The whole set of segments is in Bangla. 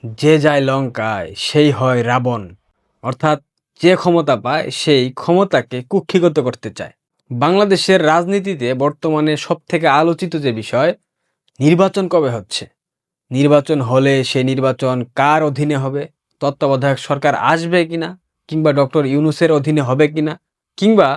যে যায় লঙ্কায় সেই হয় রাবণ। অর্থাৎ যে ক্ষমতা পায় সেই ক্ষমতাকে কুক্ষিগত করতে চায়। বাংলাদেশের রাজনীতিতে বর্তমানে সবথেকে আলোচিত যে বিষয়, নির্বাচন কবে হচ্ছে, নির্বাচন হলে সেই নির্বাচন কার অধীনে হবে, তত্ত্বাবধায়ক সরকার আসবে কিনা, কিংবা ডক্টর ইউনূসের অধীনে হবে কিনা, কিংবা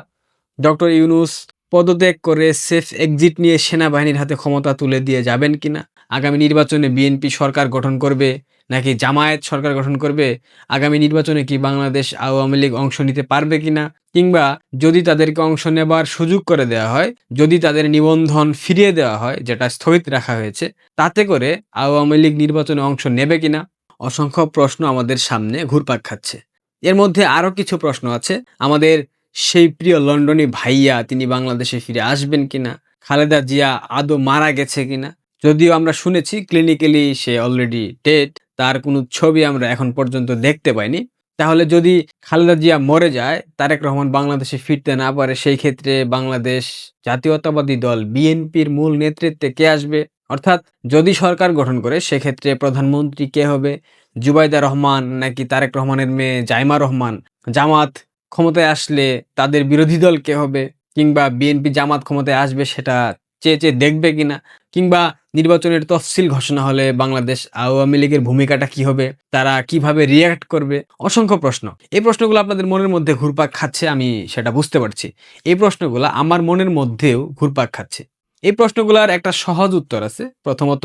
ডক্টর ইউনূস পদত্যাগ করে সেফ এক্সিট নিয়ে সেনাবাহিনীর হাতে ক্ষমতা তুলে দিয়ে যাবেন কিনা, আগামী নির্বাচনে বিএনপি সরকার গঠন করবে নাকি জামায়াত সরকার গঠন করবে, আগামী নির্বাচনে কি বাংলাদেশ আওয়ামী লীগ অংশ নিতে পারবে কিনা, কিংবা যদি তাদেরকে অংশ নেবার সুযোগ করে দেওয়া হয়, যদি তাদের নিবন্ধন ফিরিয়ে দেওয়া হয় যেটা স্থগিত রাখা হয়েছে, তাতে করে আওয়ামী লীগ নির্বাচনে অংশ নেবে কিনা, অসংখ্য প্রশ্ন আমাদের সামনে ঘুরপাক খাচ্ছে। এর মধ্যে আরো কিছু প্রশ্ন আছে। আমাদের সেই প্রিয় লন্ডনী ভাইয়া তিনি বাংলাদেশে ফিরে আসবেন কিনা, খালেদা জিয়া আদৌ মারা গেছে কিনা, যদিও আমরা শুনেছি ক্লিনিক্যালি সে অলরেডি ডেড, তার কোনো ছবি আমরা এখন পর্যন্ত দেখতে পাইনি। তাহলে যদি খালেদা জিয়া মরে যায়, তারেক রহমান বাংলাদেশে ফিরতে না পারে, সেই ক্ষেত্রে বাংলাদেশ জাতীয়তাবাদী দল বিএনপির মূল নেতৃত্বে কে আসবে? অর্থাৎ যদি সরকার গঠন করে সেক্ষেত্রে প্রধানমন্ত্রী কে হবে? জুবাইদা রহমান নাকি তারেক রহমানের মেয়ে জাইমা রহমান? জামাত ক্ষমতায় আসলে তাদের বিরোধী দল কে হবে? কিংবা বিএনপি জামাত ক্ষমতায় আসবে সেটা চেয়ে চেয়ে দেখবে কিনা? কিংবা নির্বাচনের তফসিল ঘোষণা হলে বাংলাদেশ আওয়ামী লীগের ভূমিকাটা কি হবে? তারা কিভাবে রিঅ্যাক্ট করবে? অসংখ্য প্রশ্ন। এই প্রশ্নগুলো আপনাদের মনের মধ্যে ঘুরপাক খাচ্ছে, আমি সেটা বুঝতে পারছি। এই প্রশ্নগুলো আমার মনের মধ্যেও ঘুরপাক খাচ্ছে। এই প্রশ্নগুলার একটা সহজ উত্তর আছে। প্রথমত,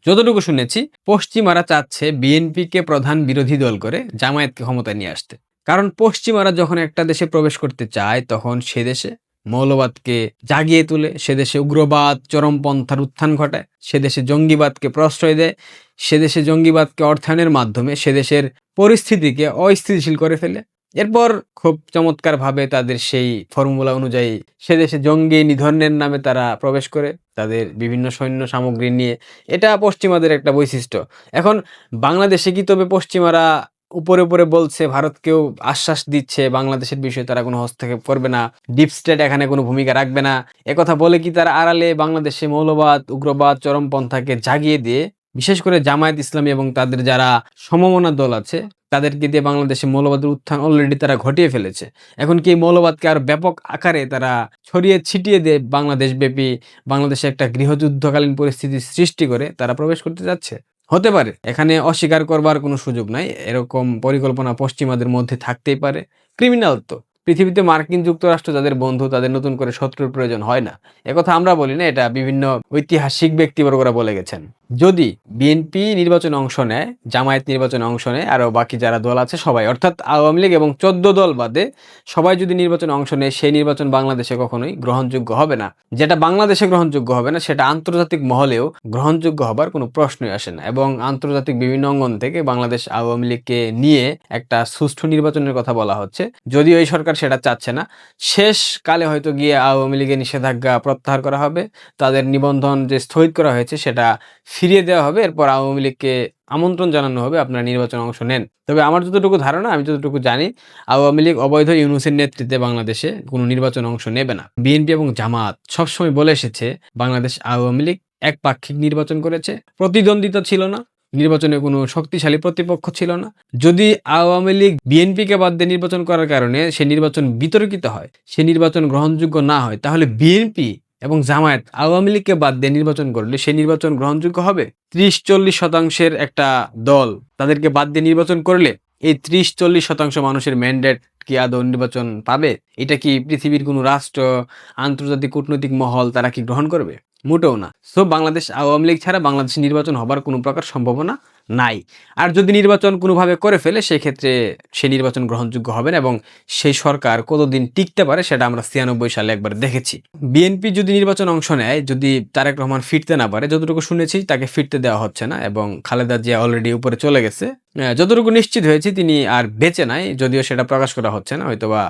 যতটুকু শুনেছি পশ্চিমারা চাচ্ছে বিএনপিকে প্রধান বিরোধী দল করে জামায়াতকে ক্ষমতায় নিয়ে আসতে। কারণ পশ্চিমারা যখন একটা দেশে প্রবেশ করতে চায় তখন সে দেশে মৌলবাদকে জাগিয়ে তুলে, সে দেশে উগ্রবাদ চরমপন্থার উত্থান ঘটায়, সে দেশে জঙ্গিবাদকে প্রশ্রয় দেয়, সে দেশে জঙ্গিবাদকে অর্থায়নের মাধ্যমে সে দেশের পরিস্থিতিকে অস্থিতিশীল করে ফেলে। এরপর খুব চমৎকারভাবে তাদের সেই ফর্মুলা অনুযায়ী সে দেশে জঙ্গি নিধনের নামে তারা প্রবেশ করে তাদের বিভিন্ন সৈন্য সামগ্রী নিয়ে। এটা পশ্চিমাদের একটা বৈশিষ্ট্য। এখন বাংলাদেশে কি তবে পশ্চিমারা উপরে উপরে বলছে, ভারতকেও আশ্বাস দিচ্ছে বাংলাদেশের বিষয়ে তারা কোনো হস্তক্ষেপ করবে না, ডিপ স্টেট এখানে কোনো ভূমিকা রাখবে না, একথা বলে কি তারা আড়ালে বাংলাদেশে মৌলবাদ উগ্রবাদ চরমপন্থাকে জাগিয়ে দিয়ে, বিশেষ করে জামায়াত ইসলামী এবং তাদের যারা সমমনা দল আছে তাদেরকে দিয়ে বাংলাদেশে মৌলবাদের উত্থান অলরেডি তারা ঘটিয়ে ফেলেছে। এখন কি এই মৌলবাদকে আরো ব্যাপক আকারে তারা ছড়িয়ে ছিটিয়ে দিয়ে বাংলাদেশ ব্যাপী বাংলাদেশে একটা গৃহযুদ্ধকালীন পরিস্থিতি সৃষ্টি করে তারা প্রবেশ করতে যাচ্ছে? হতে পারে, এখানে অস্বীকার করবার কোনো সুযোগ নাই। এরকম পরিকল্পনা পশ্চিমাদের মধ্যে থাকতেই পারে। ক্রিমিনাল তো। পৃথিবীতে মার্কিন যুক্তরাষ্ট্র যাদের বন্ধু তাদের নতুন করে শত্রুর প্রয়োজন হয় না। একথা আমরা বলি না, এটা বিভিন্ন ঐতিহাসিক ব্যক্তিবর্গরা বলে গেছেন। যদি বিএনপি নির্বাচনে অংশ নেয়, জামায়াত নির্বাচনে অংশ নেয়, আরও বাকি যারা দল আছে সবাই, অর্থাৎ আওয়ামী লীগ এবং 14 দল বাদে সবাই যদি নির্বাচনে অংশ নেয়, সেই নির্বাচন বাংলাদেশে কখনোই গ্রহণযোগ্য হবে না। যেটা বাংলাদেশে গ্রহণযোগ্য হবে না সেটা আন্তর্জাতিক মহলেও গ্রহণযোগ্য হবার কোনো প্রশ্নই আসে না। এবং আন্তর্জাতিক বিভিন্ন অঙ্গন থেকে বাংলাদেশ আওয়ামী লীগকে নিয়ে একটা সুষ্ঠু নির্বাচনের কথা বলা হচ্ছে, যদিও এই সরকার সেটা চাচ্ছে না। শেষ কালে হয়তো গিয়ে আওয়ামী লীগের নিষেধাজ্ঞা প্রত্যাহার করা হবে, তাদের নিবন্ধন যে স্থগিত করা হয়েছে সেটা ফিরিয়ে দেওয়া হবে, এরপর আওয়ামী লীগকে আমন্ত্রণ জানানো হবে আপনারা নির্বাচনে অংশ নেন। তবে আমার যতটুকু ধারণা, আমি যতটুকু জানি, আওয়ামী লীগ অবৈধ ইউনূসের নেতৃত্বে বাংলাদেশে কোনো নির্বাচনে অংশ নেবে না। বিএনপি এবং জামাত সবসময় বলে এসেছে বাংলাদেশ আওয়ামী লীগ একপাক্ষিক নির্বাচন করেছে, প্রতিদ্বন্দ্বিতা ছিল না, নির্বাচনে কোনো শক্তিশালী প্রতিপক্ষ ছিল না। যদি আওয়ামী লীগ বিএনপিকে বাদ দিয়ে নির্বাচন করার কারণে সে নির্বাচন বিতর্কিত হয়, সে নির্বাচন গ্রহণযোগ্য না হয়, তাহলে বিএনপি এবং জামায়াত আওয়ামী লীগকে বাদ দিয়ে নির্বাচন করলে সেই নির্বাচন গ্রহণযোগ্য হবে? 30-40% একটা দল তাদেরকে বাদ দিয়ে নির্বাচন করলে এই 30-40% মানুষের ম্যান্ডেট কি আদৌ নির্বাচন পাবে? এটা কি পৃথিবীর কোনো রাষ্ট্র, আন্তর্জাতিক কূটনৈতিক মহল তারা কি গ্রহণ করবে? মোটেও না। সো বাংলাদেশ আওয়ামী লীগ ছাড়া বাংলাদেশে নির্বাচন হবার কোনো প্রকার সম্ভাবনা নাই। আর যদি নির্বাচন কোনোভাবে করে ফেলে সেক্ষেত্রে সেই নির্বাচন গ্রহণযোগ্য হবে না, এবং সেই সরকার কতদিন টিকতে পারে সেটা আমরা 96 সালে একবার দেখেছি। বিএনপি যদি নির্বাচন অংশ নেয়, যদি তারেক রহমান ফিরতে না পারে, যতটুকু শুনেছি তাকে ফিরতে দেওয়া হচ্ছে না, এবং খালেদা জিয়া অলরেডি উপরে চলে গেছে, যতটুকু নিশ্চিত হয়েছি তিনি আর বেঁচে নাই, যদিও সেটা প্রকাশ করা হচ্ছে না, হয়তোবা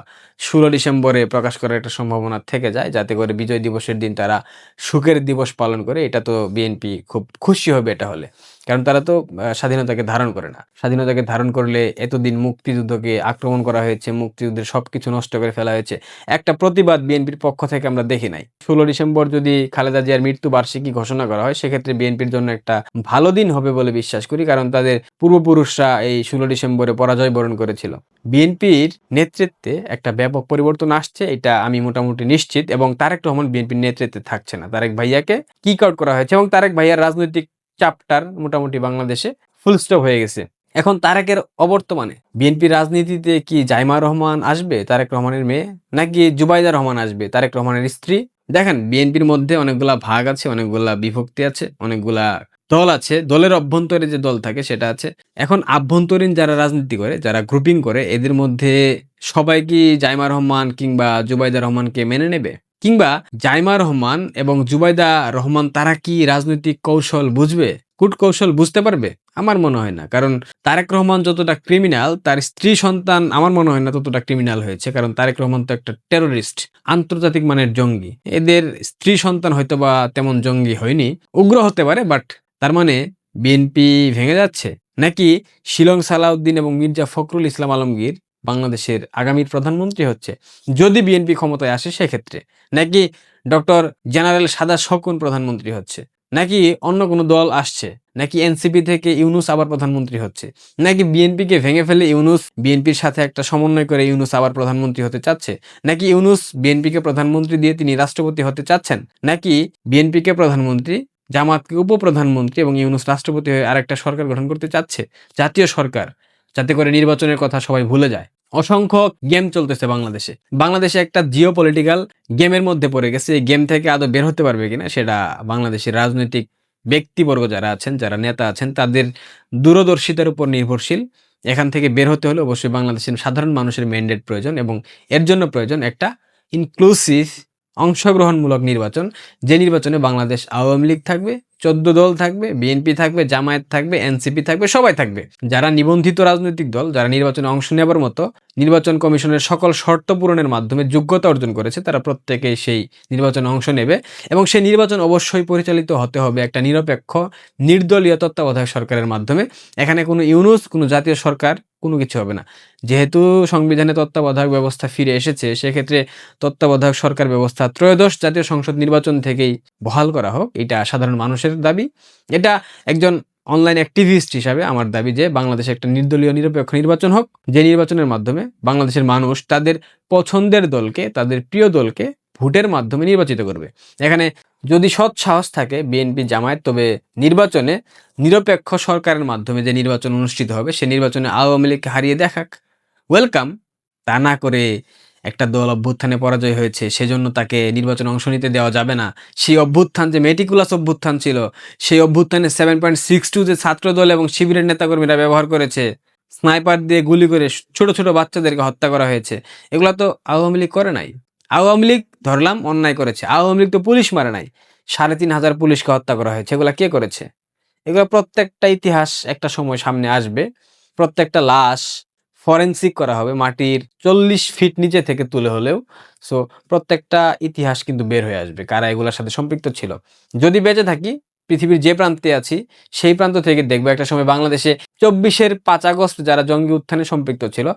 16 ডিসেম্বরে প্রকাশ করার একটা সম্ভাবনা থেকে যায়, যাতে করে বিজয় দিবসের দিন তারা সুখের দিবস পালন করে। এটা তো বিএনপি খুব খুশি হবে এটা হলে। কারণ তারা তো স্বাধীনতাকে ধারণ করে না। স্বাধীনতাকে ধারণ করলে এতদিন মুক্তিযুদ্ধকে আক্রমণ করা হয়েছে, মুক্তিযুদ্ধের সবকিছু নষ্ট করে ফেলা হয়েছে, একটা প্রতিবাদ বিএনপির পক্ষ থেকে আমরা দেখি নাই। 16 ডিসেম্বর যদি খালেদা জিয়ার মৃত্যু বার্ষিকী ঘোষণা করা হয়, সেক্ষেত্রে বিএনপির জন্য একটা ভালো দিন হবে বলে বিশ্বাস করি, কারণ তাদের পূর্বপুরুষরা এই 16 ডিসেম্বরে পরাজয় বরণ করেছিল। বিএনপির নেতৃত্বে একটা ব্যাপক পরিবর্তন আসছে, এটা আমি মোটামুটি নিশ্চিত। এবং তারেক রহমান বিএনপির নেতৃত্বে থাকছে না, তারেক ভাইয়াকে কিক আউট করা হয়েছে এবং তারেক ভাইয়ার রাজনৈতিক চ্যাপ্টার মোটামুটি বাংলাদেশে ফুল স্টপ হয়ে গেছে। এখন তারেকের অবর্তমানে বিএনপি রাজনীতিতে কি জাইমা রহমান আসবে, তারেক রহমানের মেয়ে, নাকি জুবাইদা রহমান আসবে, তারেক রহমানের স্ত্রী? দেখেন, বিএনপির মধ্যে অনেকগুলা ভাগ আছে, অনেকগুলা বিভক্তি আছে, অনেকগুলা দল আছে। দলের অভ্যন্তরে যে দল থাকে সেটা আছে। এখন আভ্যন্তরীণ যারা রাজনীতি করে, যারা গ্রুপিং করে, এদের মধ্যে সবাই কি জাইমা রহমান কিংবা জুবাইদা রহমানকে মেনে নেবে? কিংবা জাইমা রহমান এবং জুবাইদা রহমান তারা কি রাজনৈতিক কৌশল বুঝবে, কূটকৌশল বুঝতে পারবে? আমার মনে হয় না। কারণ তারেক রহমান যতটা ক্রিমিনাল, তার স্ত্রী সন্তান আমার মনে হয় না ততটা ক্রিমিনাল হয়েছে। কারণ তারেক রহমান তো একটা টেরোরিস্ট, আন্তর্জাতিক মানের জঙ্গি। এদের স্ত্রী সন্তান হয়তো বা তেমন জঙ্গি হয়নি, উগ্র হতে পারে, বাট তার মানে বিএনপি ভেঙে যাচ্ছে? নাকি শিলং সালাউদ্দিন এবং মির্জা ফখরুল ইসলাম আলমগীর বাংলাদেশের আগামীর প্রধানমন্ত্রী হচ্ছে যদি বিএনপি ক্ষমতায় আসে সেক্ষেত্রে? নাকি ডক্টর জেনারেল সাদা শকুন প্রধানমন্ত্রী হচ্ছে? নাকি অন্য কোনো দল আসছে? নাকি এনসিপি থেকে ইউনুস আবার প্রধানমন্ত্রী হচ্ছে? নাকি বিএনপিকে ভেঙে ফেলে ইউনুস বিএনপির সাথে একটা সমন্বয় করে ইউনুস আবার প্রধানমন্ত্রী হতে চাচ্ছে? নাকি ইউনুস বিএনপিকে প্রধানমন্ত্রী দিয়ে তিনি রাষ্ট্রপতি হতে চাচ্ছেন? নাকি বিএনপিকে প্রধানমন্ত্রী, জামাতকে উপপ্রধানমন্ত্রী এবং ইউনুস রাষ্ট্রপতি হয়ে আরেকটা সরকার গঠন করতে চাচ্ছে, জাতীয় সরকার, যাতে করে নির্বাচনের কথা সবাই ভুলে যায়? অসংখ্য গেম চলতেছে বাংলাদেশে। বাংলাদেশে একটা জিও পলিটিক্যাল গেমের মধ্যে পড়ে গেছে। এই গেম থেকে আদৌ বের হতে পারবে কিনা সেটা বাংলাদেশের রাজনৈতিক ব্যক্তিবর্গ যারা আছেন, যারা নেতা আছেন, তাদের দূরদর্শিতার উপর নির্ভরশীল। এখান থেকে বের হতে হলে অবশ্যই বাংলাদেশের সাধারণ মানুষের ম্যান্ডেট প্রয়োজন এবং এর জন্য প্রয়োজন একটা ইনক্লুসিভ, অংশগ্রহণমূলক নির্বাচন। যে নির্বাচনে বাংলাদেশ আওয়ামী লীগ থাকবে, 14 দল থাকবে, বিএনপি থাকবে, জামায়াত থাকবে, এনসিপি থাকবে, সবাই থাকবে। যারা নিবন্ধিত রাজনৈতিক দল, যারা নির্বাচনে অংশ নেবার মতো নির্বাচন কমিশনের সকল শর্ত পূরণের মাধ্যমে যোগ্যতা অর্জন করেছে, তারা প্রত্যেকেই সেই নির্বাচনে অংশ নেবে। এবং সেই নির্বাচন অবশ্যই পরিচালিত হতে হবে একটা নিরপেক্ষ, নির্দলীয় তত্ত্বাবধায়ক সরকারের মাধ্যমে। এখানে কোনো ইউনুস, কোনো জাতীয় সরকার, কোনো কিছু হবে না। যেহেতু সংবিধানে তত্ত্বাবধায়ক ব্যবস্থা ফিরে এসেছে, সেক্ষেত্রে তত্ত্বাবধায়ক সরকার ব্যবস্থা ত্রয়োদশ জাতীয় সংসদ নির্বাচন থেকেই বহাল করা হোক, এটা সাধারণ মানুষের দাবি। এটা একজন অনলাইন অ্যাক্টিভিস্ট হিসাবে আমার দাবি যে বাংলাদেশে একটা নির্দলীয় নিরপেক্ষ নির্বাচন হোক, যে নির্বাচনের মাধ্যমে বাংলাদেশের মানুষ তাদের পছন্দের দলকে, তাদের প্রিয় দলকে ভোটের মাধ্যমে নির্বাচিত করবে। এখানে যদি সৎ সাহস থাকে বিএনপি, জামায়াত, তবে নির্বাচনে নিরপেক্ষ সরকারের মাধ্যমে যে নির্বাচন অনুষ্ঠিত হবে, সে নির্বাচনে আওয়ামী লীগকে হারিয়ে দেখাক, ওয়েলকাম। তা না করে একটা দল অভ্যুত্থানে পরাজয় হয়েছে সেজন্য তাকে নির্বাচনে অংশ নিতে দেওয়া যাবে না, সেই অভ্যুত্থান যে মেটিকুলাস অভ্যুত্থান ছিল, সেই অভ্যুত্থানে 7.62 যে ছাত্র দল এবং শিবিরের নেতাকর্মীরা ব্যবহার করেছে, স্নাইপার দিয়ে গুলি করে ছোট ছোট বাচ্চাদেরকে হত্যা করা হয়েছে, এগুলো তো আওয়ামী লীগ করে নাই। আওয়ামী লীগ ধরলাম অন্যায় করেছে, আওয়ামী লীগ তো পুলিশ মারে নাই, 3,500 পুলিশকে হত্যা করা হয়েছে, এগুলা কে করেছে? এগুলো প্রত্যেকটা ইতিহাস একটা সময় সামনে আসবে। প্রত্যেকটা লাশ ফরেনসিক করা হবে, মাটির 40 ফিট নিচে থেকে তুলে হলেও। সো প্রত্যেকটা ইতিহাস কিন্তু বের হয়ে আসবে কারা এগুলোর সাথে সম্পৃক্ত ছিল। যদি বেঁচে থাকি, পৃথিবীর যে প্রান্তে আছি সেই প্রান্ত থেকে দেখবো একটা সময় বাংলাদেশে 24-এর 5 আগস্ট যারা জঙ্গি উত্থানে সম্পৃক্ত ছিল,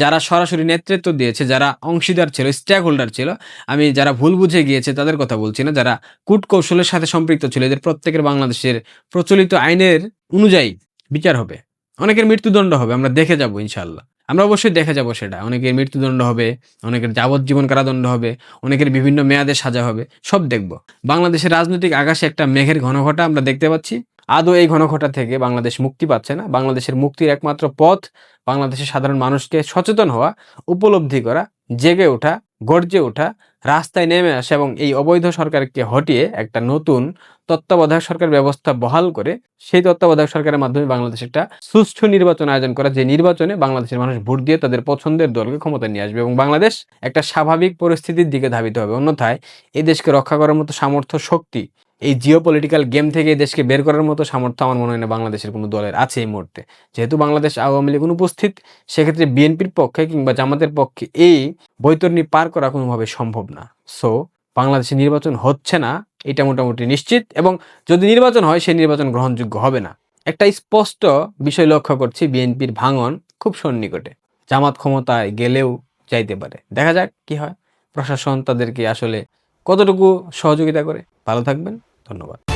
যারা সরাসরি নেতৃত্ব দিয়েছে, যারা অংশীদার ছিল, স্টেক হোল্ডার ছিল, আমি যারা ভুল বুঝে গিয়েছে তাদের কথা বলছি না, যারা কূটকৌশলের সাথে সম্পৃক্ত ছিল, এদের প্রত্যেকের বাংলাদেশের প্রচলিত আইনের অনুযায়ী বিচার হবে। অনেকের মৃত্যুদণ্ড হবে, আমরা দেখে যাব ইনশাআল্লাহ। আমরা অবশ্যই দেখে যাব সেটা। অনেকের মৃত্যুদণ্ড হবে, অনেকের যাবজ্জীবন কারাদণ্ড হবে, অনেকের বিভিন্ন মেয়াদে সাজা হবে, সব দেখব। বাংলাদেশের রাজনৈতিক আকাশে একটা মেঘের ঘনঘটা আমরা দেখতে পাচ্ছি। আদৌ এই ঘনঘটা থেকে বাংলাদেশ মুক্তি পাচ্ছে না। বাংলাদেশের মুক্তির একমাত্র পথ বাংলাদেশের সাধারণ মানুষকে সচেতন হওয়া, উপলব্ধি করা, জেগে ওঠা, গর্জে ওঠা, রাস্তায় নেমে আসা এবং এই অবৈধ সরকারকে হটিয়ে একটা নতুন তত্ত্বাবধায়ক সরকার ব্যবস্থা বহাল করে সেই তত্ত্বাবধায়ক সরকারের মাধ্যমে বাংলাদেশে একটা সুষ্ঠু নির্বাচন আয়োজন করা, যে নির্বাচনে বাংলাদেশের মানুষ ভোট দিয়ে তাদের পছন্দের দলকে ক্ষমতায় নিয়ে আসবে এবং বাংলাদেশ একটা স্বাভাবিক পরিস্থিতির দিকে ধাবিত হবে। অন্যথায় এই দেশকে রক্ষা করার মতো সামর্থ্য, শক্তি, এই জিও পলিটিক্যাল গেম থেকে এই দেশকে বের করার মতো সামর্থ্য আমার মনে হয় না বাংলাদেশের কোনো দলের আছে এই মুহূর্তে। যেহেতু বাংলাদেশ আওয়ামী লীগ অনুপস্থিত, সেক্ষেত্রে বিএনপির পক্ষে কিংবা জামাতের পক্ষে এই বৈতরণী পার করা কোনোভাবে সম্ভব না। সো বাংলাদেশে নির্বাচন হচ্ছে না, এটা মোটামুটি নিশ্চিত। এবং যদি নির্বাচন হয়, সেই নির্বাচন গ্রহণযোগ্য হবে না। একটা স্পষ্ট বিষয় লক্ষ্য করছি, বিএনপির ভাঙন খুব সন্নিকটে। জামাত ক্ষমতায় গেলেও যাইতে পারে। দেখা যাক কি হয়। প্রশাসন তাদেরকে আসলে কতটুকু সহযোগিতা করে। ভালো থাকবেন। ধন্যবাদ।